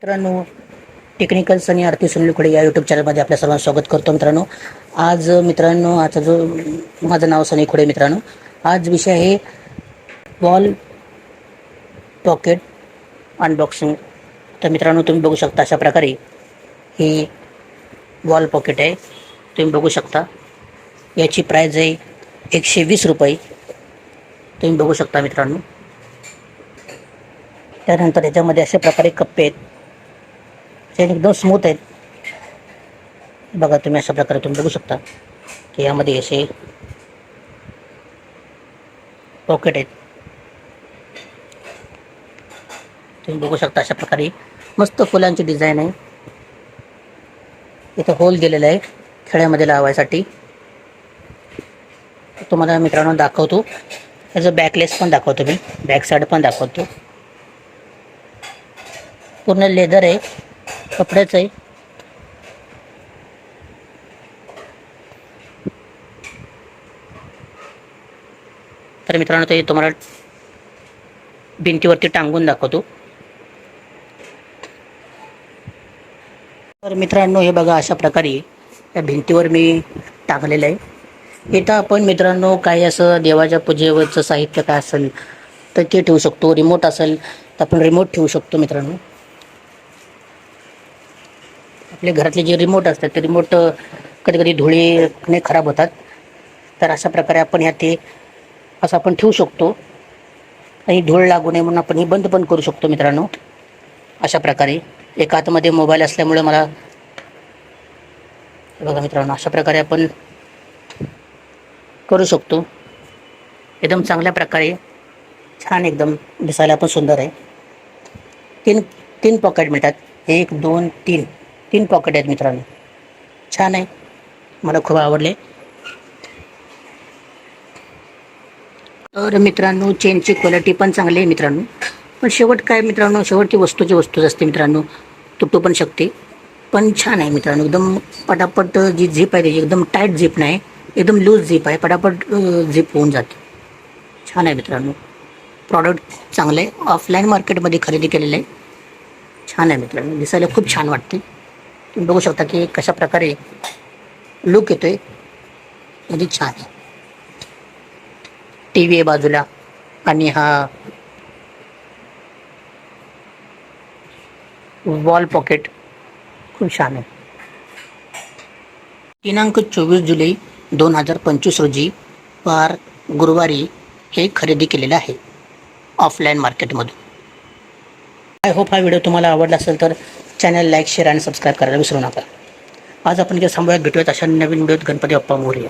मित्रांनो, टेक्निकल सनी आरती सुनील खुडे या यूट्यूब चॅनलमध्ये आपल्या सर्वांचं स्वागत करतो. मित्रांनो, आज मित्रांनो आता जो माझं नाव सनी खुडे. मित्रांनो, आज विषय आहे वॉल पॉकेट अनबॉक्सिंग. तर मित्रांनो, तुम्ही बघू शकता अशा प्रकारे ही वॉल पॉकेट आहे. तुम्ही बघू शकता याची प्राइस आहे 120 रुपये. तुम्ही बघू शकता मित्रांनो. त्यानंतर याच्यामध्ये अशा प्रकारे कप्पे आहेत, ते एकदम स्मूथ आहेत. बघा तुम्ही अशा प्रकारे तुम्ही बघू शकता की यामध्ये असे पॉकेट आहेत. तुम्ही बघू शकता अशा प्रकारे मस्त फुलांची डिझाईन आहे. इथं होल दिलेलं आहे खेळ्यामध्ये लावायसाठी. तुम्हाला मित्रांनो दाखवतो, याचं बॅकलेस पण दाखवतो, मी बॅक साईड पण दाखवतो. पूर्ण लेदर आहे, कपड्याचं आहे. तर मित्रांनो, ते तुम्हाला भिंतीवरती टांगून दाखवतो. तर मित्रांनो, हे बघा अशा प्रकारे या भिंतीवर मी टाकलेलं आहे. इथं आपण मित्रांनो काही असं देवाच्या पूजेवरचं साहित्य काय असेल तर ते ठेवू शकतो. रिमोट असेल तर आपण रिमोट ठेवू शकतो. मित्रांनो, आपल्या घरातले जे रिमोट असतात ते रिमोट कधी कधी धुळीने खराब होतात. तर अशा प्रकारे आपण ह्या ते असं आपण ठेवू शकतो आणि धूळ लागू नये म्हणून आपण ही बंद पण करू शकतो. मित्रांनो, अशा प्रकारे एका हातामध्ये मोबाईल असल्यामुळे मला बघा मित्रांनो अशा प्रकारे आपण करू शकतो. एकदम चांगल्या प्रकारे छान एकदम दिसायला पण सुंदर आहे. तीन पॉकेट मिळतात. 1 2 3 पॉकेट आहेत. मित्रांनो, छान आहे, मला खूप आवडले. तर मित्रांनो, चेनची क्वालिटी पण चांगली आहे. मित्रांनो, पण शेवट काय मित्रांनो, शेवटची वस्तूची वस्तूच असते. मित्रांनो, तुटू पण शकते, पण छान आहे. मित्रांनो, एकदम पटापट जी झीप आहे त्याची एकदम टाईट झीप नाही, एकदम लूज झीप आहे. पटापट झीप होऊन जाते. छान आहे मित्रांनो, प्रॉडक्ट चांगलं आहे. ऑफलाईन मार्केटमध्ये खरेदी केलेलं आहे. छान आहे मित्रांनो, दिसायला खूप छान वाटते. तुम्ही बघू शकता की कशा प्रकारे लुक येतोय, म्हणजे छान आहे. टी व्ही आहे बाजूला आणि हा वॉल पॉकेट खूप छान आहे. दिनांक 24 जुलै 2025 रोजी वार गुरुवारी हे खरेदी केलेलं आहे ऑफलाईन मार्केटमधून. आय होप हा व्हिडिओ तुम्हाला आवडला असेल तर चॅनल लाईक, शेअर आणि सबस्क्राईब करायला विसरू नका. आज आपण जे थांबूयात, भेटूयात अशा नवीन व्हिडिओत. गणपती बाप्पा मोरया.